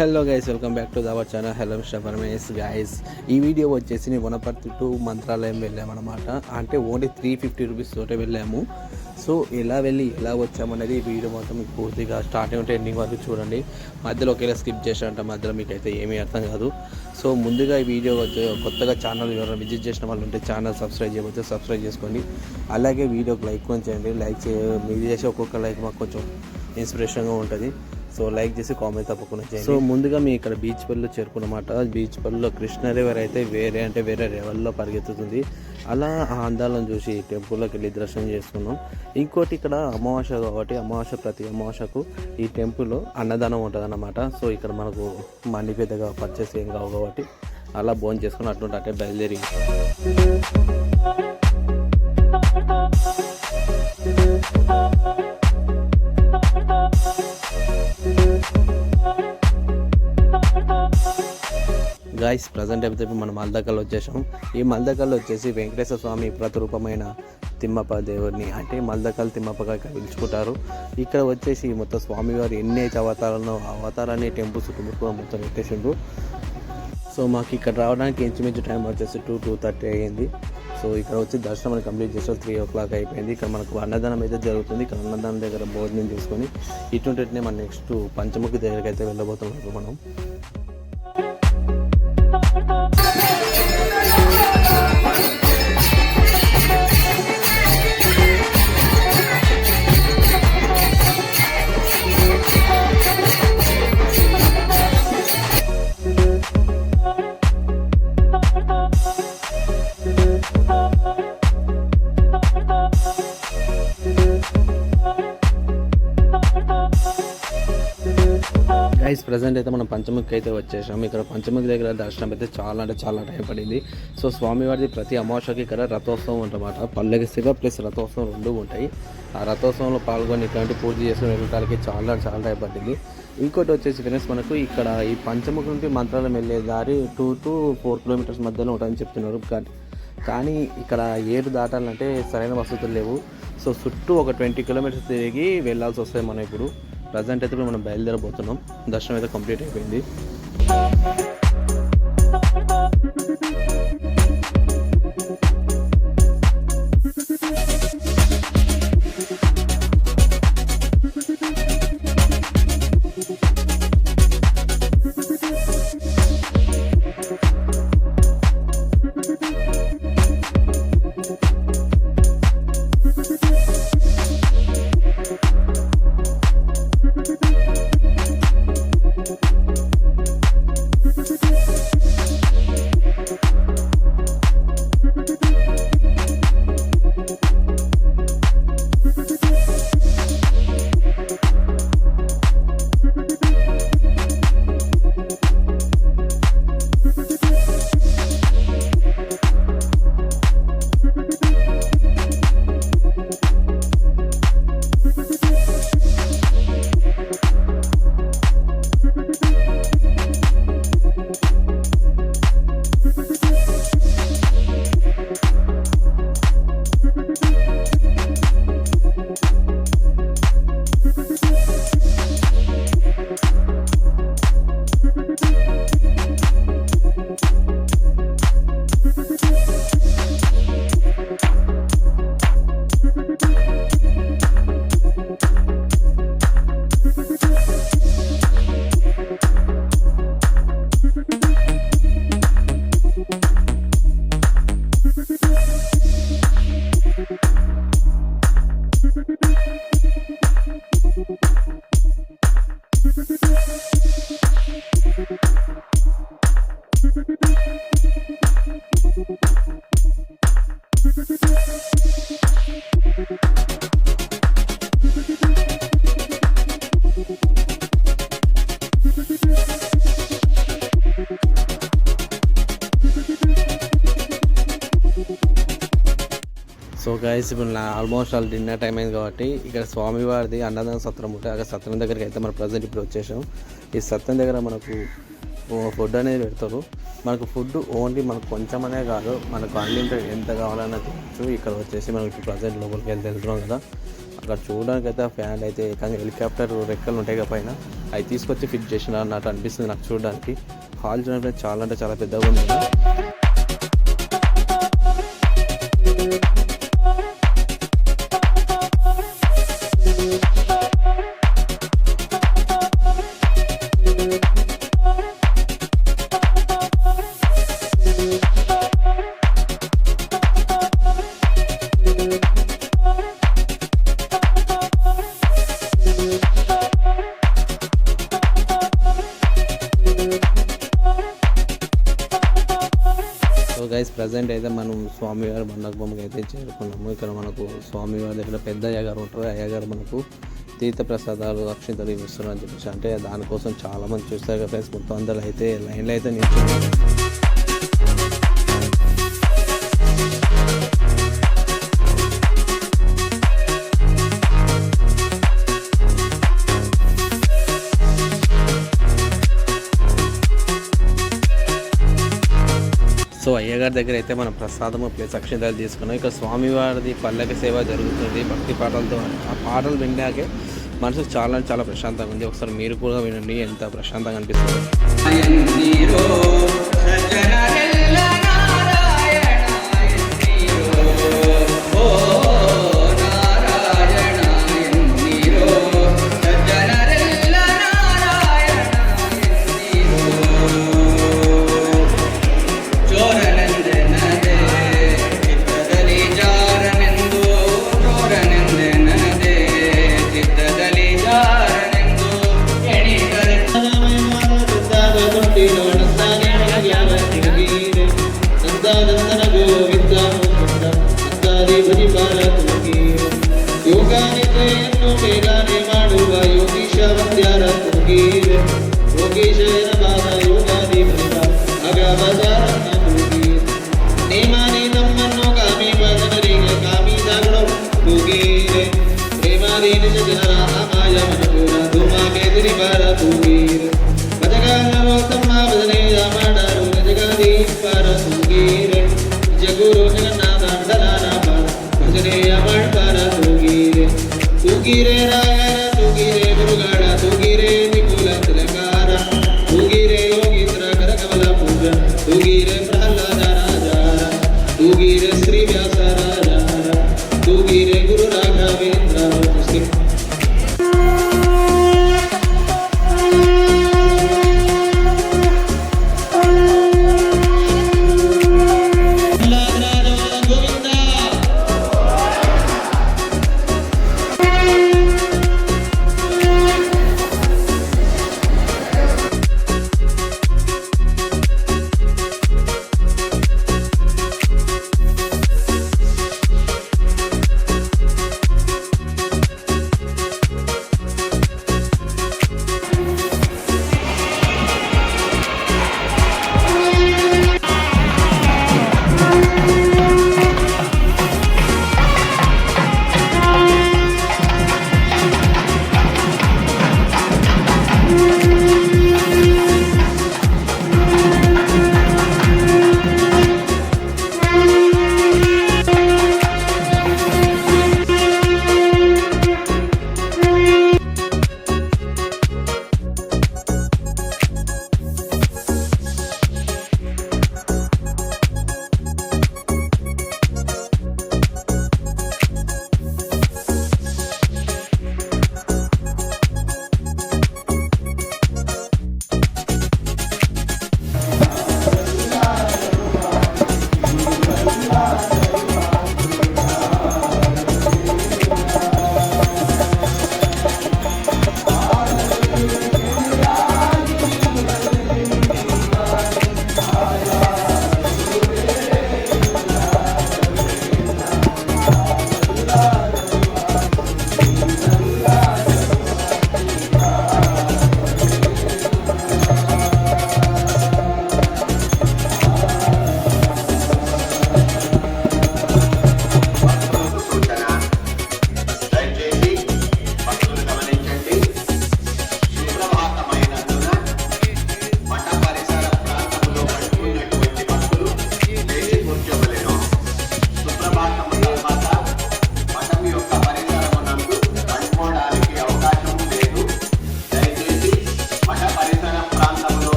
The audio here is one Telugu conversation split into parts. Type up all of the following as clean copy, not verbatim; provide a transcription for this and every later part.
Hello guys, welcome back to our channel. Hello mister Paramesh guys. ఈ వీడియో వచ్చేసి నేను వనపర్తి టు మంత్రాలయం వెళ్ళామన్నమాట. అంటే ఓన్లీ 350 రూపీస్ తోటే వెళ్ళాము. సో ఎలా వెళ్ళి ఎలా వచ్చామనేది ఈ వీడియో మొత్తం మీకు పూర్తిగా స్టార్టింగ్ ఉంటే ఎండింగ్ వరకు చూడండి. మధ్యలో ఒకేలా స్కిప్ చేసినట్ట మధ్యలో మీకు అయితే ఏమీ అర్థం కాదు. సో ముందుగా ఈ వీడియో కొత్తగా ఛానల్ ఎవరైనా విజిట్ చేసిన వాళ్ళు ఉంటే ఛానల్ సబ్స్క్రైబ్ చేయకపోతే సబ్స్క్రైబ్ చేసుకోండి. అలాగే వీడియోకి లైక్ కొంచెం చేయండి. మీరు చేసే ఒక్కొక్క లైక్ మాకు కొంచెం ఇన్స్పిరేషన్గా ఉంటుంది. సో లైక్ చేసి కామెంట్ తప్పకుండా చేయండి. సో ముందుగా మీ ఇక్కడ బీచ్ పల్లిలో చేరుకున్నమాట. బీచ్ పల్లిలో కృష్ణ రివర్ అయితే వేరే లెవెల్లో పరిగెత్తుతుంది. అలా ఆ అందాలను చూసి టెంపుల్లోకి వెళ్ళి దర్శనం చేసుకున్నాం. ఇంకోటి ఇక్కడ అమావాస్య కాబట్టి ప్రతి అమావాస్యకు ఈ టెంపుల్లో అన్నదానం ఉంటుంది అన్నమాట. సో ఇక్కడ మనకు మనీ పెద్దగా పర్చేస్ ఏం కావు కాబట్టి అలా భోజనం చేసుకుని అట్లా బయలుదేరి గాయస్. ప్రజెంట్ అయితే మనం మల్దకల్ వచ్చేసాం. ఈ మల్దకల్ వచ్చేసి వెంకటేశ్వర స్వామి ప్రతిరూపమైన తిమ్మప్ప దేవుడిని అంటే మల్దకల్ తిమ్మప్పగా ఇక్కడ పిలుచుకుంటారు. ఇక్కడ వచ్చేసి మొత్తం స్వామివారు ఎన్ని అవతారాన్ని టెంపుల్ చుట్టుముట్టుగా మొత్తం పెట్టేసిండ్రు. సో మాకు ఇక్కడ రావడానికి ఇంచుమించు టైం వచ్చేసి 2:30 అయ్యింది. సో ఇక్కడ వచ్చి దర్శనం కంప్లీట్ చేస్తే 3 o'clock అయిపోయింది. ఇక్కడ మనకు అన్నదానం అయితే జరుగుతుంది. ఇక్కడ అన్నదానం దగ్గర భోజనం చేసుకొని ఇటుంటే మన నెక్స్ట్ పంచముఖి దగ్గరికి అయితే వెళ్ళబోతున్నాం మనం. గైస్ ప్రజెంట్ అయితే మనం పంచముఖి అయితే వచ్చేసాం. ఇక్కడ పంచముఖి దగ్గర దర్శనం అయితే చాలా టైం పడింది. సో స్వామివారిది ప్రతి అమావాస్యకి ఇక్కడ రథోత్సవం ఉంటన్నమాట. పల్లెకి సేవ ప్లస్ రథోత్సవం 2 ఉంటాయి. ఆ రథోత్సవంలో పాల్గొని ఇట్లాంటి పూర్తి చేసుకుని వెళ్ళడానికి చాలా టైం పట్టింది. ఇంకోటి వచ్చేసి ఫ్రెండ్స్, మనకు ఇక్కడ ఈ పంచముఖి నుండి మంత్రాలయం వెళ్ళే దారి 2 to 4 kilometers మధ్యలో ఉంటుందని చెప్తున్నారు. కానీ ఇక్కడ ఏరు దాటాలంటే సరైన వసతులు లేవు. సో చుట్టూ ఒక 20 kilometers తిరిగి వెళ్ళాల్సి వస్తాయి. మనం ఇప్పుడు ప్రజెంట్ అయితే మనం బయలుదేరబోతున్నాం. దర్శనం అయితే కంప్లీట్ అయిపోయింది. సో గైస్ ఇప్పుడు ఆల్మోస్ట్ డిన్నర్ టైం అయింది కాబట్టి ఇక్కడ స్వామివారిది అన్నదాన సత్రం ఉంటుంది. అక్కడ సత్రం దగ్గరికి అయితే మనం ప్రజెంట్ ఇప్పుడు వచ్చేసాం. ఈ సత్రం దగ్గర మనకు ఫుడ్ అనేది పెడతారు. మనకు ఫుడ్ ఓన్లీ మనకు కొంచెం అనే కాదు, మనకు అన్లిమిటెడ్ ఎంత కావాలన్నా తినచ్చు. ఇక్కడ వచ్చేసి మనకి ప్రజెంట్ లోపలికి వెళ్తున్నాం కదా, అక్కడ చూడడానికి అయితే ఆ ఫ్యాన్ అయితే ఏకంగా హెలికాప్టర్ రెక్కలు ఉంటాయి కదా పైన అవి తీసుకొచ్చి ఫిట్ చేసిన అన్నట్టు అనిపిస్తుంది నాకు చూడడానికి. హాల్ చూడడానికి చాలా అంటే చాలా పెద్దగా ఉంది. సో గైస్ ప్రజెంట్ అయితే మనం స్వామివారి మండపంకి అయితే చేరుకున్నాము. ఇక్కడ మనకు స్వామివారి దగ్గర పెద్ద అయ్యగారు ఉంటారు. అయ్యగారు మనకు తీర్థప్రసాదాలు అక్షింతలు ఇస్తున్నారు అని చెప్పేసి, అంటే దానికోసం చాలామంది చూస్తారు కదా ఫ్రెండ్స్. మొత్తం అందరూ అయితే లైన్లో అయితే నిల్చున్నారు. సో అయ్యగారి దగ్గర అయితే మనం ప్రసాదము ప్లస్ అక్షింతలు తీసుకున్నాం. ఇక్కడ స్వామివారిది పల్లకి సేవ జరుగుతుంది భక్తి పాటలతో. ఆ పాటలు విన్నాకే మనసు చాలా చాలా ప్రశాంతంగా ఉంది. ఒకసారి మీరు కూడా వినండి ఎంత ప్రశాంతంగా అనిపిస్తుంది.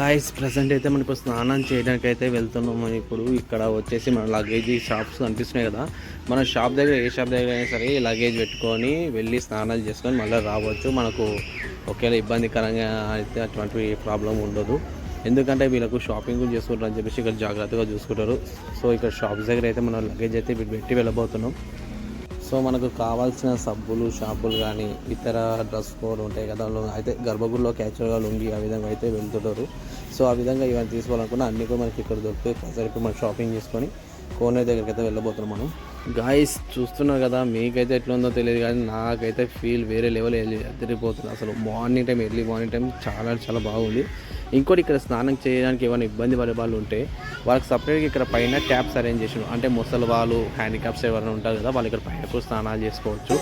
గాయస్ ప్రజెంట్ అయితే మనం ఇప్పుడు స్నానం చేయడానికి అయితే వెళ్తున్నాము. ఇప్పుడు ఇక్కడ వచ్చేసి మన లగేజ్ షాప్స్ కనిపిస్తున్నాయి కదా, మన షాప్ దగ్గర ఏ షాప్ దగ్గర అయినా సరే లగేజ్ పెట్టుకొని వెళ్ళి స్నానాలు చేసుకొని మళ్ళీ రావచ్చు. మనకు ఒకవేళ ఇబ్బందికరంగా అయితే అటువంటి ప్రాబ్లం ఉండదు, ఎందుకంటే వీళ్ళకు షాపింగ్ చేసుకుంటారు అని చెప్పేసి ఇక్కడ జాగ్రత్తగా చూసుకుంటారు. సో ఇక్కడ షాప్స్ దగ్గర అయితే మనం లగేజ్ అయితే పెట్టి వెళ్ళబోతున్నాం. సో మనకు కావాల్సిన సబ్బులు షాంపులు కానీ ఇతర డ్రెస్ కోడ్ ఉంటాయి కదా, అయితే గర్భగుడిలో క్యాచువల్గా లుంగి ఆ విధంగా అయితే వెళ్తుంటారు. సో ఆ విధంగా ఇవన్నీ తీసుకోవాలనుకున్నా అన్నీ కూడా మనకి ఇక్కడ దొరుకుతాయి. ప్రజెంట్ ఇప్పుడు మనం షాపింగ్ చేసుకొని కోనేరు దగ్గరికి అయితే వెళ్ళబోతున్నాం మనం. గాయస్ చూస్తున్నారు కదా, మీకైతే ఎట్లా ఉందో తెలియదు కానీ నాకైతే ఫీల్ వేరే లెవెల్ తిరిగిపోతుంది. అసలు morning time early morning time చాలా బాగుంది. ఇంకోటి ఇక్కడ స్నానం చేయడానికి ఏమైనా ఇబ్బంది పడే వాళ్ళు ఉంటే వాళ్ళకి సపరేట్గా ఇక్కడ పైన ట్యాప్స్ అరేంజ్ చేసారు. అంటే ముసలి వాళ్ళు హ్యాండిక్యాప్స్ ఎవరైనా ఉంటారు కదా, వాళ్ళు ఇక్కడ పైన కూడా స్నానాలు చేసుకోవచ్చు.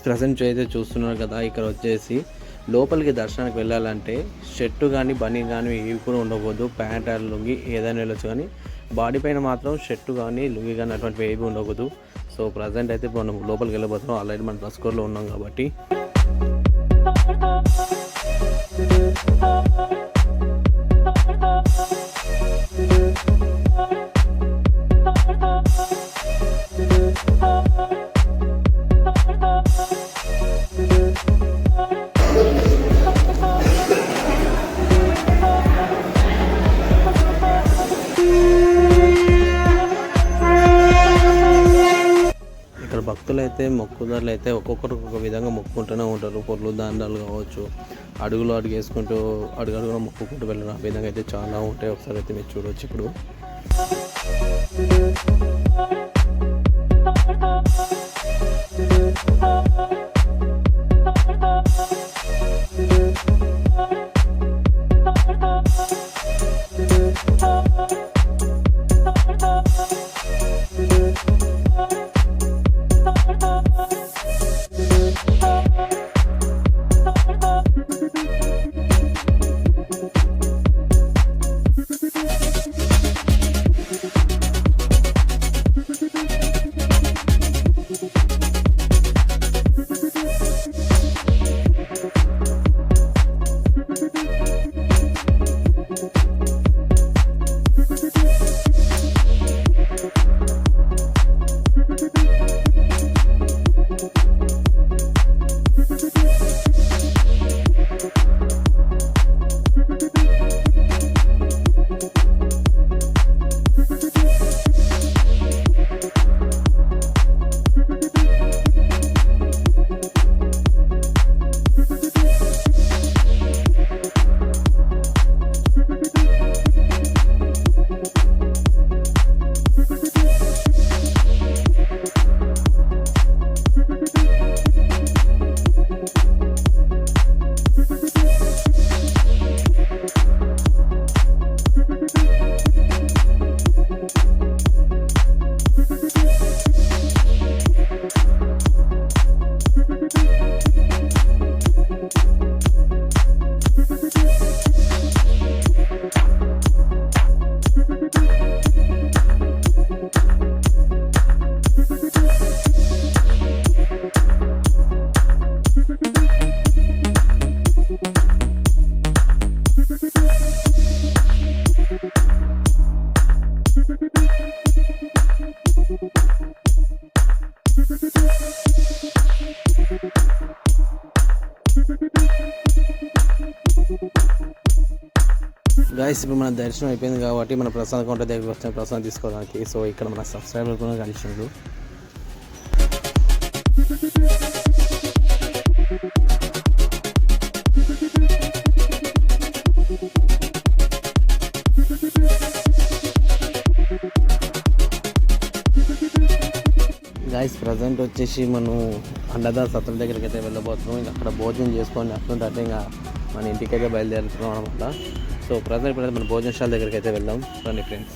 ప్రజెంట్ అయితే చూస్తున్నారు కదా, ఇక్కడ వచ్చేసి లోపలికి దర్శనానికి వెళ్ళాలంటే షర్టు కానీ బనీ కానీ ఇవి కూడా ఉండకూడదు. ప్యాంట్ ఆర్ లుంగి ఏదైనా వెళ్ళొచ్చు, కానీ బాడీ పైన మాత్రం షర్టు కానీ లుంగి కానీ అటువంటివి ఏవి ఉండకూడదు. సో ప్రజెంట్ అయితే మనం లోపలికి వెళ్ళబోతున్నాం. ఆల్రెడీ మనం డ్రెస్ కోడ్లో ఉన్నాం కాబట్టి. భక్తులు అయితే మొక్కుదారులు అయితే ఒక్కొక్కరు ఒక్కొక్క విధంగా మొక్కుకుంటూనే ఉంటారు. పొర్లు దండాలు కావచ్చు, అడుగులు వేసుకుంటూ అడుగులో మొక్కుకుంటూ వెళ్ళడం ఆ విధంగా అయితే చాలా ఉంటాయి. ఒకసారి అయితే మీరు చూడవచ్చు. ఇప్పుడు గాయస్ ఇప్పుడు మన దర్శనం అయిపోయింది కాబట్టి మన ప్రసాద్ కౌంటర్ దగ్గరికి వచ్చిన ప్రసాదం తీసుకోవడానికి. సో ఇక్కడ మన సబ్స్క్రైబర్ కూడా కలిసిండు. గాయస్ ప్రజెంట్ వచ్చేసి మనం అన్నదాస్ సత్రం దగ్గరికి అయితే వెళ్ళబోతున్నాం. ఇంకా అక్కడ భోజనం చేసుకొని అట్లుంటే ఇంకా మన ఇంటికైతే బయలుదేరుతున్నాం అనమాట. సో ప్రజెంట్ ఇప్పుడు మన భోజనశాల దగ్గరికి అయితే వెళ్దాం రండి ఫ్రెండ్స్.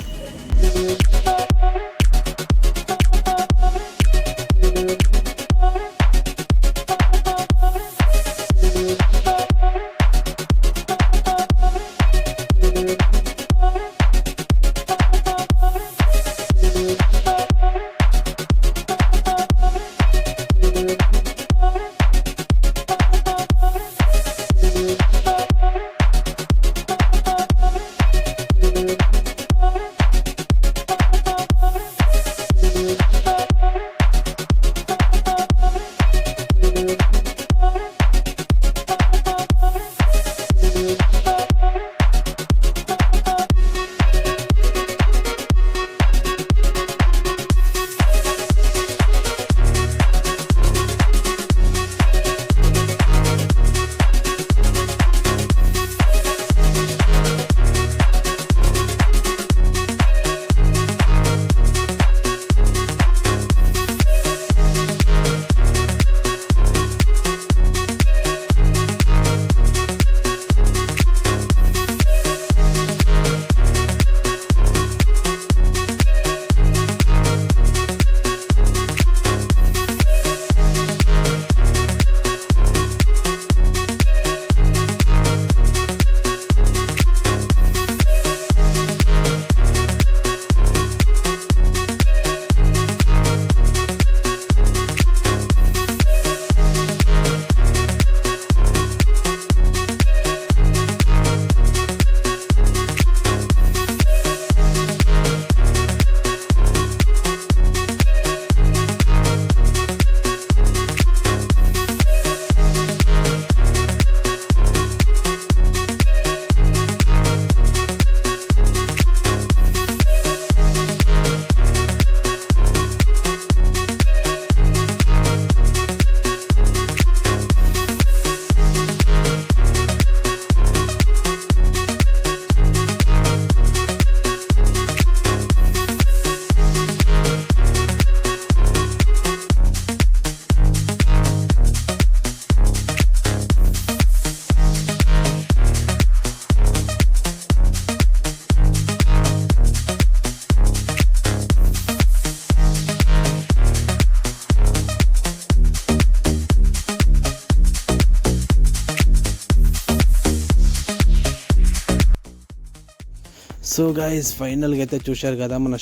సో గైస్ ఫైనల్గా అయితే చూశారు కదా, మన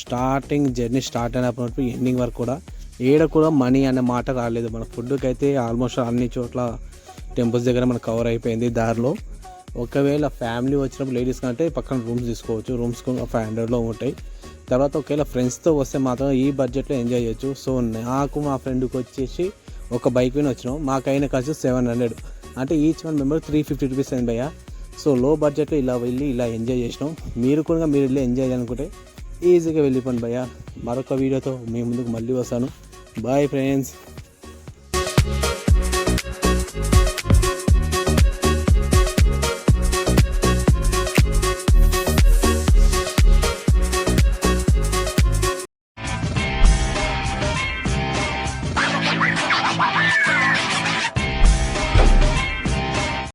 జర్నీ స్టార్ట్ అయినప్పుడు ఎండింగ్ వరకు కూడా కూడా మనీ అనే మాట రాలేదు. మన ఫుడ్కి అయితే ఆల్మోస్ట్ అన్ని చోట్ల టెంపుల్స్ దగ్గర మనకు కవర్ అయిపోయింది దారిలో. ఒకవేళ ఫ్యామిలీ వచ్చినప్పుడు లేడీస్ కంటే పక్కన రూమ్స్ తీసుకోవచ్చు, రూమ్స్ 500లో ఉంటాయి. తర్వాత ఒకవేళ ఫ్రెండ్స్తో వస్తే మాత్రం ఈ బడ్జెట్లో ఎంజాయ్ చేయొచ్చు. సో నాకు మా ఫ్రెండ్కి వచ్చేసి ఒక బైక్ మీద వచ్చినాం, మాకైన ఖర్చు 700, అంటే ఈచ్ వన్ మెంబర్ 350 రూపీస్ అయింది భయ్యా. సో లో బడ్జెట్లో ఇలా వెళ్ళి ఇలా ఎంజాయ్ చేసినాం. మీరు కూడా మీరు వెళ్ళి ఎంజాయ్ చేయాలనుకుంటే ఈజీగా వెళ్ళిపోండి భయ్యా. మరొక వీడియోతో మీ ముందుకు మళ్ళీ వస్తాను. Bye friends.